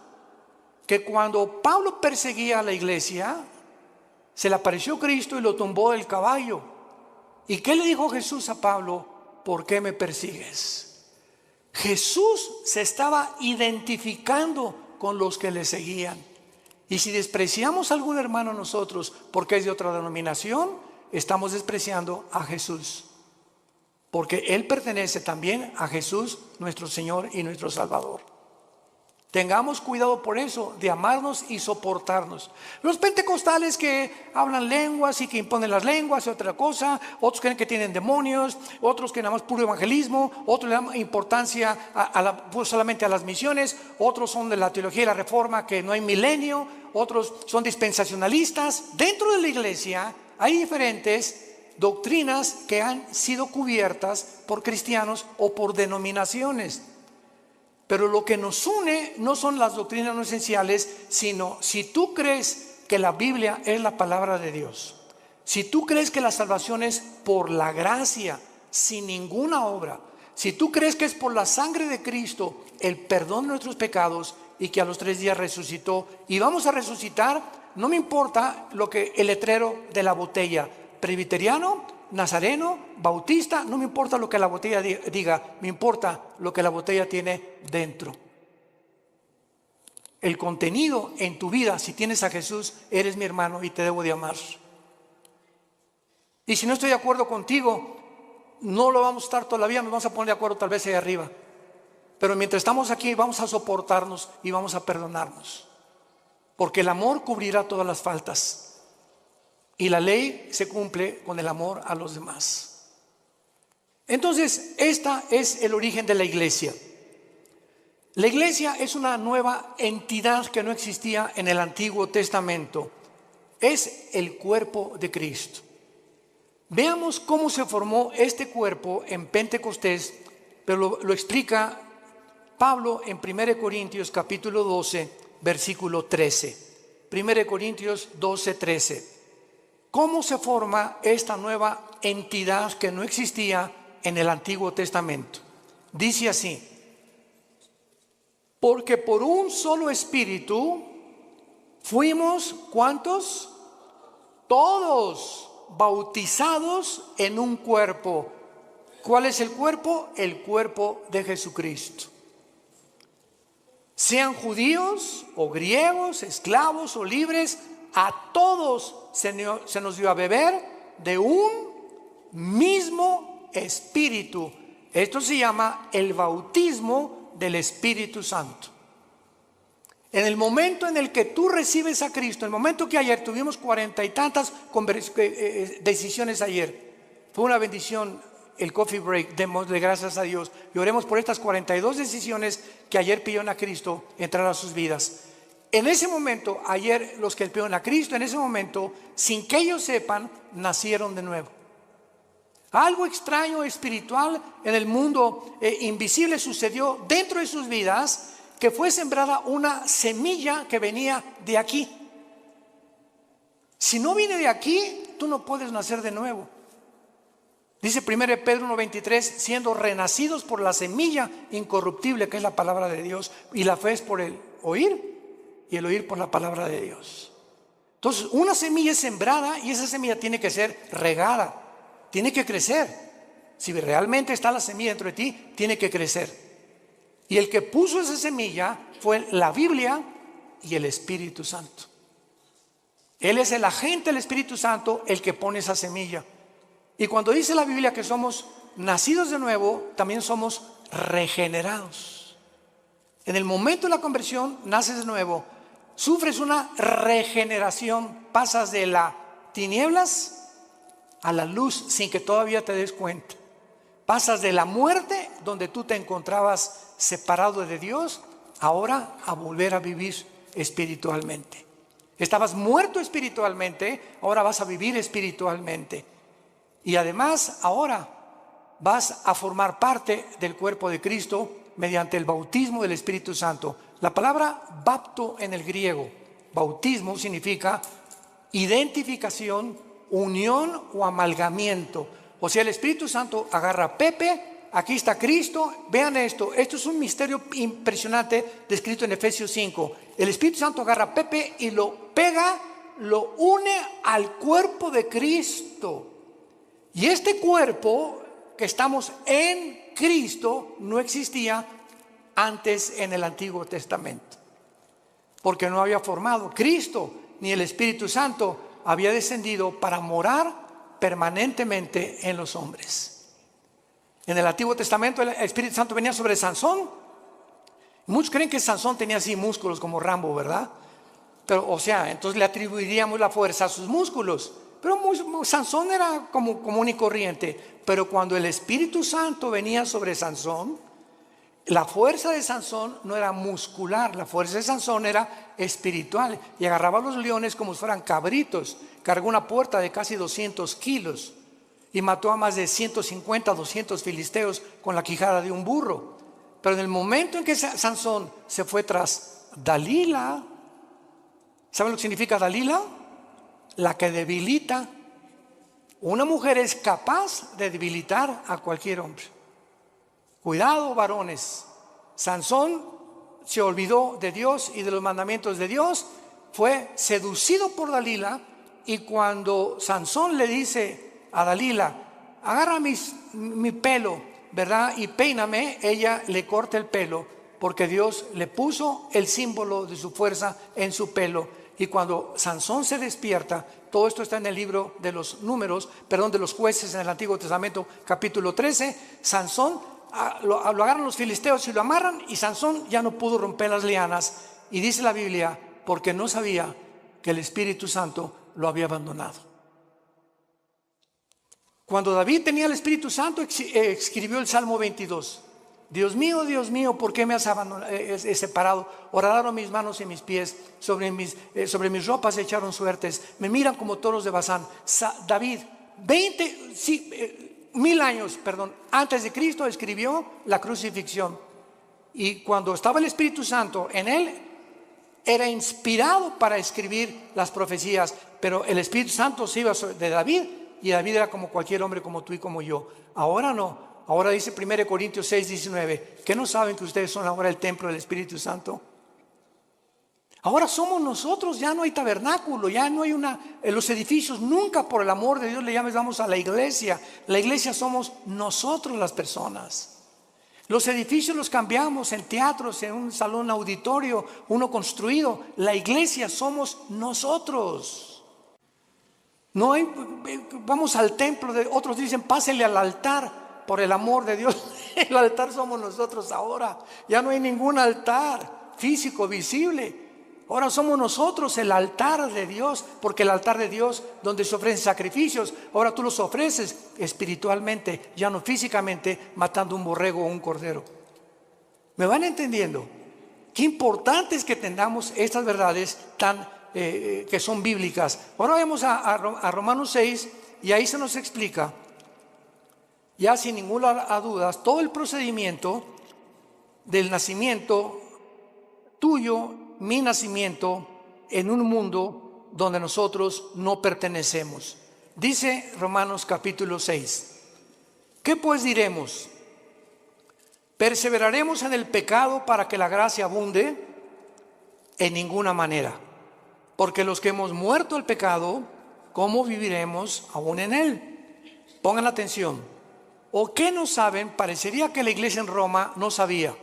que cuando Pablo perseguía a la iglesia, se le apareció Cristo y lo tumbó del caballo. ¿Y qué le dijo Jesús a Pablo? ¿Por qué me persigues? Jesús se estaba identificando con los que le seguían. Y si despreciamos a algún hermano nosotros porque es de otra denominación, estamos despreciando a Jesús, porque Él pertenece también a Jesús, nuestro Señor y nuestro Salvador. Tengamos cuidado por eso, de amarnos y soportarnos. Los pentecostales que hablan lenguas y que imponen las lenguas y otra cosa, otros creen que tienen demonios, otros que nada más puro evangelismo, otros le dan importancia pues solamente a las misiones, otros son de la teología y la reforma, que no hay milenio, otros son dispensacionalistas. Dentro de la iglesia hay diferentes doctrinas que han sido cubiertas por cristianos o por denominaciones. Pero lo que nos une no son las doctrinas no esenciales, sino si tú crees que la Biblia es la palabra de Dios, si tú crees que la salvación es por la gracia, sin ninguna obra, si tú crees que es por la sangre de Cristo el perdón de nuestros pecados y que a los 3 días resucitó y vamos a resucitar, no me importa lo que el letrero de la botella, presbiteriano, nazareno, bautista, no me importa lo que la botella diga, me importa lo que la botella tiene dentro. El contenido en tu vida, si tienes a Jesús, eres mi hermano y te debo de amar. Y si no estoy de acuerdo contigo, no lo vamos a estar todavía, nos vamos a poner de acuerdo tal vez ahí arriba. Pero mientras estamos aquí vamos a soportarnos y vamos a perdonarnos, porque el amor cubrirá todas las faltas. Y la ley se cumple con el amor a los demás. Entonces, este es el origen de la iglesia. La iglesia es una nueva entidad que no existía en el Antiguo Testamento. Es el cuerpo de Cristo. Veamos cómo se formó este cuerpo en Pentecostés, pero lo explica Pablo en 1 Corintios capítulo 12, versículo 13. 1 Corintios 12, 13. ¿Cómo se forma esta nueva entidad que no existía en el Antiguo Testamento? Dice así: porque por un solo espíritu fuimos, ¿cuántos? Todos bautizados en un cuerpo. ¿Cuál es el cuerpo? El cuerpo de Jesucristo. Sean judíos o griegos, esclavos o libres, a todos se nos dio a beber de un mismo espíritu. Esto se llama el bautismo del Espíritu Santo. En el momento en el que tú recibes a Cristo, el momento que ayer tuvimos 40 y tantas decisiones ayer, fue una bendición el coffee break, démosle gracias a Dios y oremos por estas 42 decisiones que ayer pidieron a Cristo entrar a sus vidas. En ese momento, ayer los que pidieron a Cristo, en ese momento, sin que ellos sepan, nacieron de nuevo. Algo extraño espiritual en el mundo invisible sucedió dentro de sus vidas, que fue sembrada una semilla que venía de aquí. Si no viene de aquí, tú no puedes nacer de nuevo. Dice 1 Pedro 1:23, siendo renacidos por la semilla incorruptible que es la palabra de Dios, y la fe es por el oír y el oír por la palabra de Dios. Entonces una semilla es sembrada y esa semilla tiene que ser regada, tiene que crecer. Si realmente está la semilla dentro de ti, tiene que crecer. Y el que puso esa semilla fue la Biblia y el Espíritu Santo. Él es el agente del Espíritu Santo el que pone esa semilla. Y cuando dice la Biblia que somos nacidos de nuevo, también somos regenerados. En el momento de la conversión, naces de nuevo, sufres una regeneración, pasas de las tinieblas a la luz sin que todavía te des cuenta. Pasas de la muerte, donde tú te encontrabas separado de Dios, ahora a volver a vivir espiritualmente. Estabas muerto espiritualmente, ahora vas a vivir espiritualmente. Y además ahora vas a formar parte del cuerpo de Cristo mediante el bautismo del Espíritu Santo. La palabra bapto en el griego, bautismo, significa identificación, unión o amalgamiento. O sea, el Espíritu Santo agarra a Pepe aquí está Cristo. Vean esto es un misterio impresionante descrito en Efesios 5. El Espíritu Santo agarra a Pepe y lo pega, lo une al cuerpo de Cristo. Y este cuerpo que estamos en Cristo no existía antes en el Antiguo Testamento, porque no había formado. Cristo ni el Espíritu Santo había descendido para morar permanentemente en los hombres. En el Antiguo Testamento el Espíritu Santo venía sobre Sansón. Muchos creen que Sansón tenía así músculos como Rambo, ¿verdad? Pero, o sea, entonces le atribuiríamos la fuerza a sus músculos. Pero Sansón era como común y corriente. Pero cuando el Espíritu Santo venía sobre Sansón, la fuerza de Sansón no era muscular, la fuerza de Sansón era espiritual. Y agarraba a los leones como si fueran cabritos. Cargó una puerta de casi 200 kilos y mató a más de 150, 200 filisteos con la quijada de un burro. Pero en el momento en que Sansón se fue tras Dalila, ¿saben lo que significa Dalila? La que debilita. Una mujer es capaz de debilitar a cualquier hombre. Cuidado, varones. Sansón se olvidó de Dios y de los mandamientos de Dios, fue seducido por Dalila, y cuando Sansón le dice a Dalila, agarra mi pelo, ¿verdad? Y peíname, ella le corta el pelo, porque Dios le puso el símbolo de su fuerza en su pelo. Y cuando Sansón se despierta, todo esto está en el libro de los números, de los jueces en el Antiguo Testamento, capítulo 13. Sansón lo agarran los filisteos y lo amarran, y Sansón ya no pudo romper las lianas. Y dice la Biblia, porque no sabía que el Espíritu Santo lo había abandonado. Cuando David tenía el Espíritu Santo, escribió el Salmo 22. Dios mío, ¿por qué me has separado? Horadaron mis manos y mis pies, sobre mis ropas echaron suertes, me miran como toros de Basán. David, 1000 años antes de Cristo, escribió la crucifixión. Y cuando estaba el Espíritu Santo en él, era inspirado para escribir las profecías. Pero el Espíritu Santo se iba de David, y David era como cualquier hombre, como tú y como yo. Ahora no. Ahora dice 1 Corintios 6:19, ¿que no saben que ustedes son ahora el templo del Espíritu Santo? Ahora somos nosotros, ya no hay tabernáculo, ya no hay en los edificios, nunca, por el amor de Dios, le llamamos a la iglesia. La iglesia somos nosotros, las personas. Los edificios los cambiamos en teatros, en un salón auditorio, uno construido. La iglesia somos nosotros. No hay, vamos al templo, otros dicen pásenle al altar. Por el amor de Dios, el altar somos nosotros ahora. Ya no hay ningún altar físico, visible. Ahora somos nosotros el altar de Dios, porque el altar de Dios, donde se ofrecen sacrificios, ahora tú los ofreces espiritualmente, ya no físicamente, matando un borrego o un cordero. ¿Me van entendiendo? Qué importante es que tengamos estas verdades que son bíblicas. Ahora vamos a Romanos 6, y ahí se nos explica, ya sin ninguna dudas, todo el procedimiento del nacimiento tuyo, mi nacimiento, en un mundo donde nosotros no pertenecemos. Dice Romanos capítulo 6, ¿qué pues diremos? ¿Perseveraremos en el pecado para que la gracia abunde? En ninguna manera, porque los que hemos muerto al pecado, ¿cómo viviremos aún en él? Pongan atención. ¿O qué no saben? Parecería que la iglesia en Roma no sabía.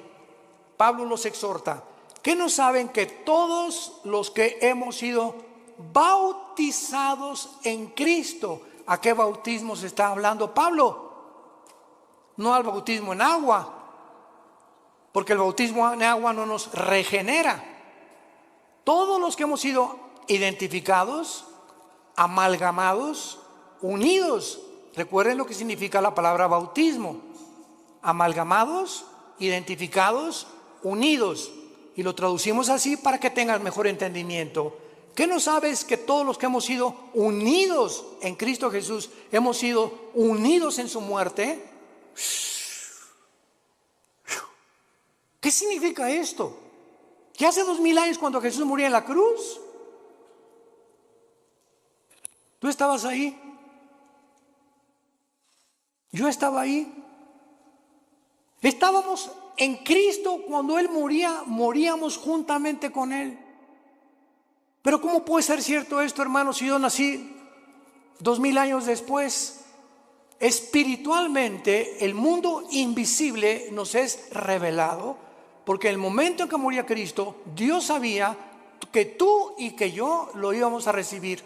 Pablo los exhorta. ¿Qué no saben? Que todos los que hemos sido bautizados en Cristo. ¿A qué bautismo se está hablando Pablo? No al bautismo en agua, porque el bautismo en agua no nos regenera. Todos los que hemos sido identificados, amalgamados, unidos. Recuerden lo que significa la palabra bautismo: amalgamados, identificados, unidos. Y lo traducimos así para que tengas mejor entendimiento. ¿Qué no sabes? Que todos los que hemos sido unidos en Cristo Jesús, hemos sido unidos en su muerte. ¿Qué significa esto? Que hace 2000 años, cuando Jesús murió en la cruz, tú estabas ahí. Yo estaba ahí. Estábamos en Cristo cuando Él moría, moríamos juntamente con Él. Pero ¿cómo puede ser cierto esto, hermanos, si yo nací 2000 años después? Espiritualmente, el mundo invisible nos es revelado, porque en el momento en que moría Cristo, Dios sabía que tú y que yo lo íbamos a recibir.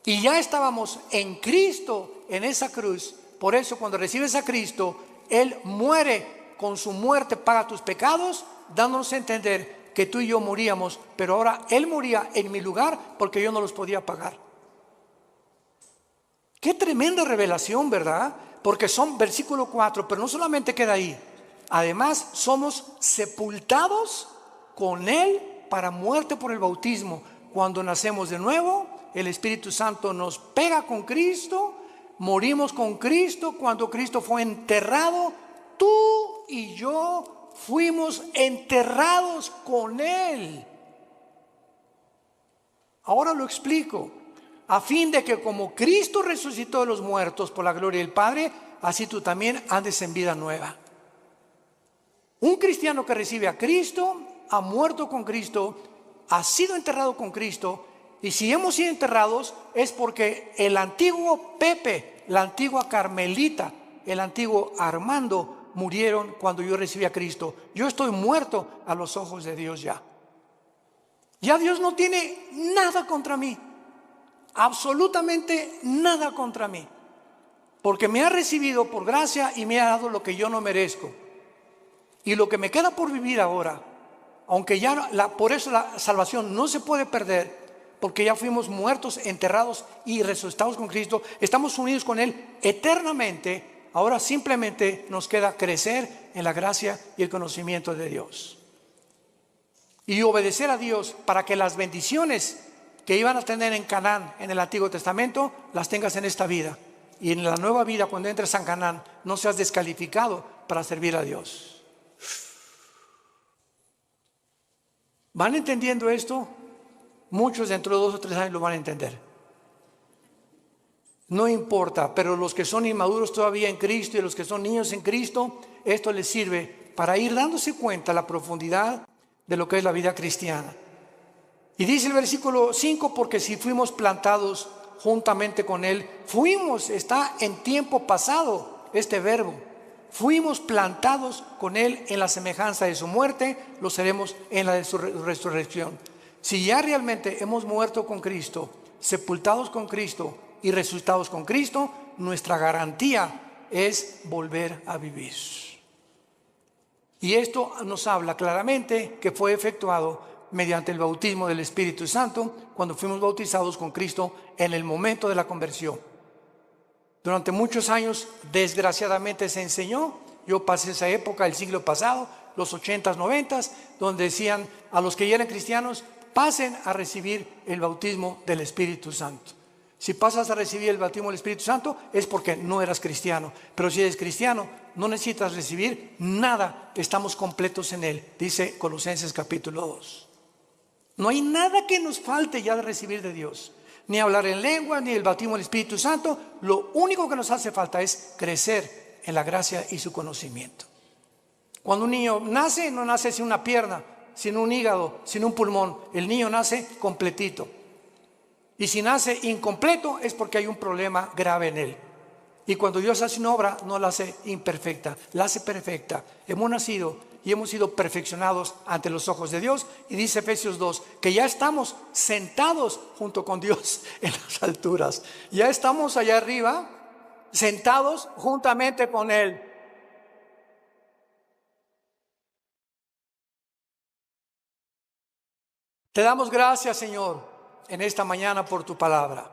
Y ya estábamos en Cristo, en esa cruz. Por eso cuando recibes a Cristo, Él muere, con su muerte paga tus pecados, dándonos a entender que tú y yo moríamos, pero ahora Él moría en mi lugar porque yo no los podía pagar. Qué tremenda revelación, ¿verdad? Porque son versículo 4, pero no solamente queda ahí. Además, somos sepultados con Él para muerte por el bautismo. Cuando nacemos de nuevo, el Espíritu Santo nos pega con Cristo, morimos con Cristo. Cuando Cristo fue enterrado, tú y yo fuimos enterrados con Él. Ahora lo explico. A fin de que como Cristo resucitó de los muertos por la gloria del Padre, así tú también andes en vida nueva. Un cristiano que recibe a Cristo, ha muerto con Cristo, ha sido enterrado con Cristo. Y si hemos sido enterrados es porque el antiguo Pepe, la antigua Carmelita, el antiguo Armando murieron cuando yo recibí a Cristo. Yo estoy muerto a los ojos de Dios ya. Ya Dios no tiene nada contra mí. Absolutamente nada contra mí, porque me ha recibido por gracia y me ha dado lo que yo no merezco. Y lo que me queda por vivir ahora, aunque ya por eso la salvación no se puede perder, porque ya fuimos muertos, enterrados y resucitados con Cristo, estamos unidos con Él eternamente. Ahora simplemente nos queda crecer en la gracia y el conocimiento de Dios y obedecer a Dios para que las bendiciones que iban a tener en Canaán en el Antiguo Testamento, las tengas en esta vida. Y en la nueva vida, cuando entres a Canaán, no seas descalificado para servir a Dios. ¿Van entendiendo esto? Muchos dentro de 2 o 3 años lo van a entender. No importa, pero los que son inmaduros todavía en Cristo y los que son niños en Cristo, esto les sirve para ir dándose cuenta la profundidad de lo que es la vida cristiana. Y dice el versículo 5, porque si fuimos plantados juntamente con Él, fuimos, está en tiempo pasado este verbo, fuimos plantados con Él en la semejanza de su muerte, lo seremos en la de su resurrección. Si ya realmente hemos muerto con Cristo, sepultados con Cristo y resucitados con Cristo, nuestra garantía es volver a vivir. Y esto nos habla claramente que fue efectuado mediante el bautismo del Espíritu Santo, cuando fuimos bautizados con Cristo en el momento de la conversión. Durante muchos años, desgraciadamente, se enseñó, yo pasé esa época, el siglo pasado, los 80s, 90s, donde decían a los que ya eran cristianos, pasen a recibir el bautismo del Espíritu Santo. Si pasas a recibir el bautismo del Espíritu Santo es porque no eras cristiano, pero si eres cristiano no necesitas recibir nada, estamos completos en Él, dice Colosenses capítulo 2. No hay nada que nos falte ya de recibir de Dios, ni hablar en lengua, ni el bautismo del Espíritu Santo. Lo único que nos hace falta es crecer en la gracia y su conocimiento. Cuando un niño nace, no nace sin una pierna, sin un hígado, sin un pulmón. El niño nace completito. Y si nace incompleto es porque hay un problema grave en él. Y cuando Dios hace una obra, no la hace imperfecta, la hace perfecta. Hemos nacido y hemos sido perfeccionados ante los ojos de Dios. Y dice Efesios 2, que ya estamos sentados junto con Dios en las alturas. Ya estamos allá arriba, sentados juntamente con Él. Te damos gracias, Señor, en esta mañana por tu palabra.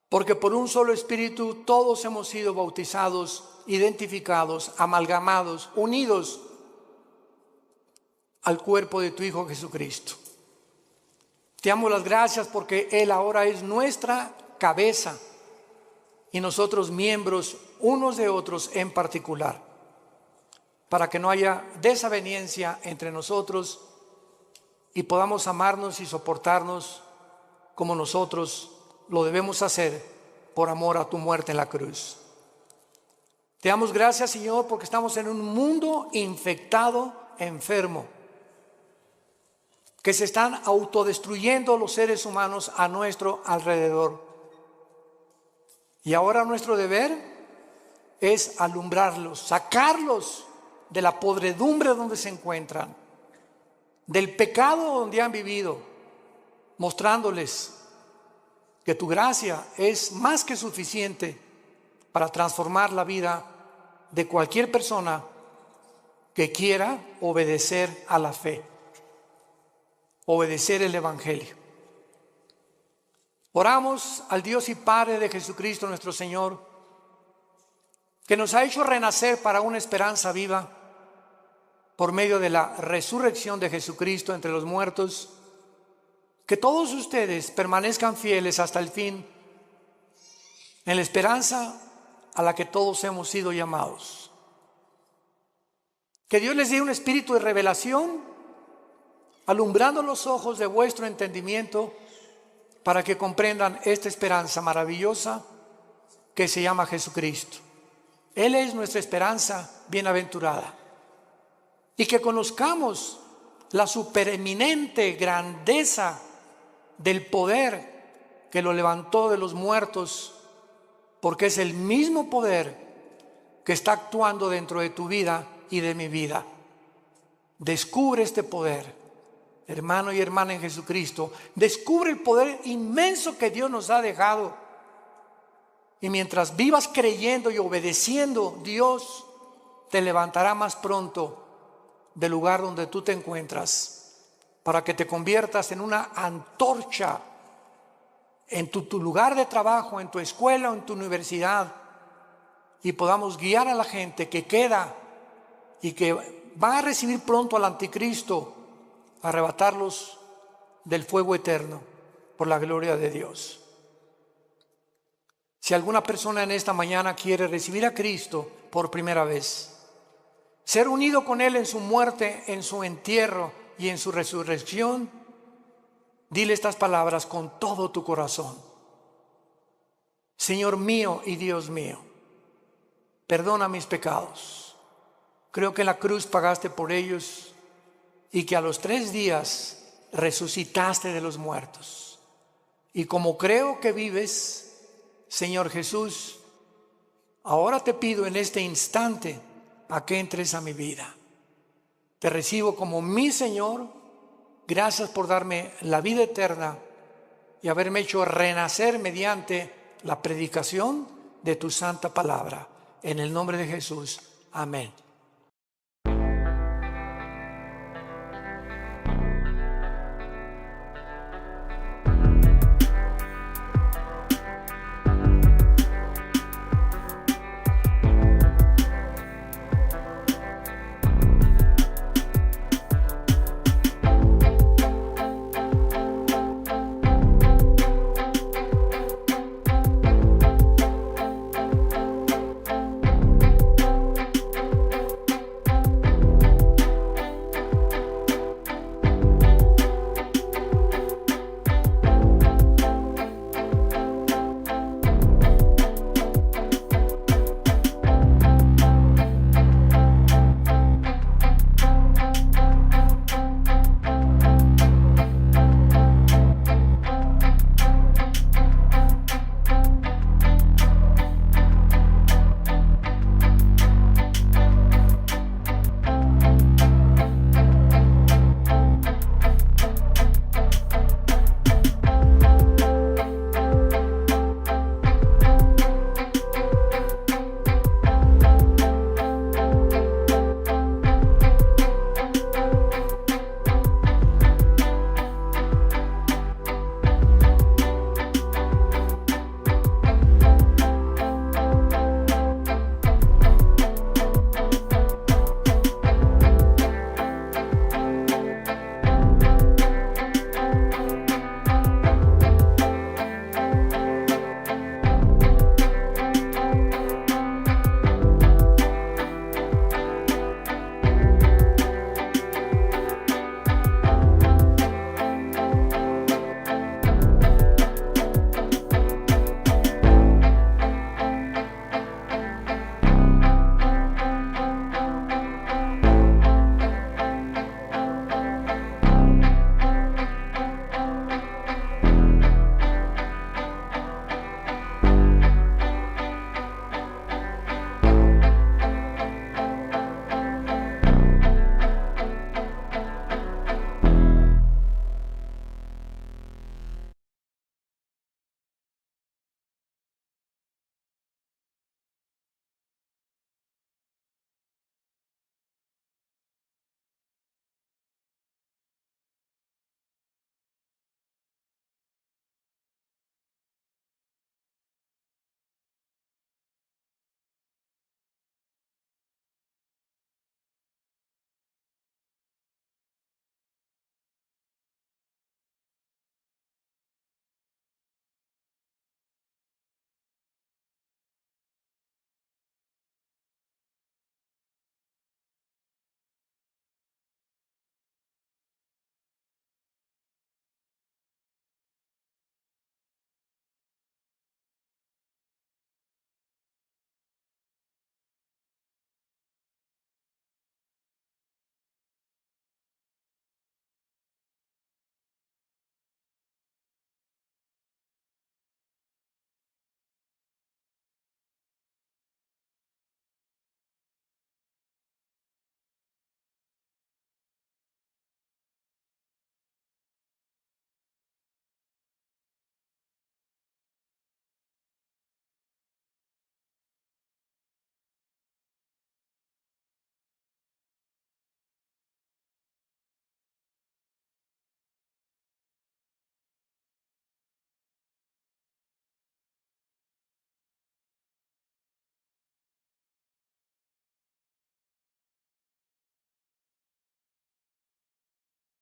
Porque por un solo Espíritu todos hemos sido bautizados, identificados, amalgamados, unidos al cuerpo de tu Hijo Jesucristo. Te damos las gracias porque Él ahora es nuestra cabeza y nosotros miembros unos de otros en particular, para que no haya desaveniencia entre nosotros y podamos amarnos y soportarnos como nosotros lo debemos hacer por amor a tu muerte en la cruz. Te damos gracias, Señor, porque estamos en un mundo infectado, enfermo, que se están autodestruyendo los seres humanos a nuestro alrededor. Y ahora nuestro deber es alumbrarlos, sacarlos de la podredumbre donde se encuentran, del pecado donde han vivido, mostrándoles que tu gracia es más que suficiente para transformar la vida de cualquier persona que quiera obedecer a la fe, obedecer el Evangelio. Oramos al Dios y Padre de Jesucristo nuestro Señor, que nos ha hecho renacer para una esperanza viva por medio de la resurrección de Jesucristo entre los muertos. Que todos ustedes permanezcan fieles hasta el fin en la esperanza a la que todos hemos sido llamados. Que Dios les dé un espíritu de revelación, alumbrando los ojos de vuestro entendimiento, para que comprendan esta esperanza maravillosa que se llama Jesucristo. Él es nuestra esperanza bienaventurada. Y que conozcamos la supereminente grandeza del poder que lo levantó de los muertos, porque es el mismo poder que está actuando dentro de tu vida y de mi vida. Descubre este poder, hermano y hermana en Jesucristo. Descubre el poder inmenso que Dios nos ha dejado. Y mientras vivas creyendo y obedeciendo, Dios te levantará más pronto del lugar donde tú te encuentras, para que te conviertas en una antorcha en tu lugar de trabajo, en tu escuela o en tu universidad, y podamos guiar a la gente que queda y que va a recibir pronto al anticristo, arrebatarlos del fuego eterno por la gloria de Dios. Si alguna persona en esta mañana quiere recibir a Cristo por primera vez, ser unido con Él en su muerte, en su entierro y en su resurrección, dile estas palabras con todo tu corazón. Señor mío y Dios mío, perdona mis pecados. Creo que en la cruz pagaste por ellos y que a los 3 días resucitaste de los muertos. Y como creo que vives, Señor Jesús, ahora te pido en este instante a que entres a mi vida. Te recibo como mi Señor. Gracias por darme la vida eterna y haberme hecho renacer mediante la predicación de tu santa palabra. En el nombre de Jesús. Amén.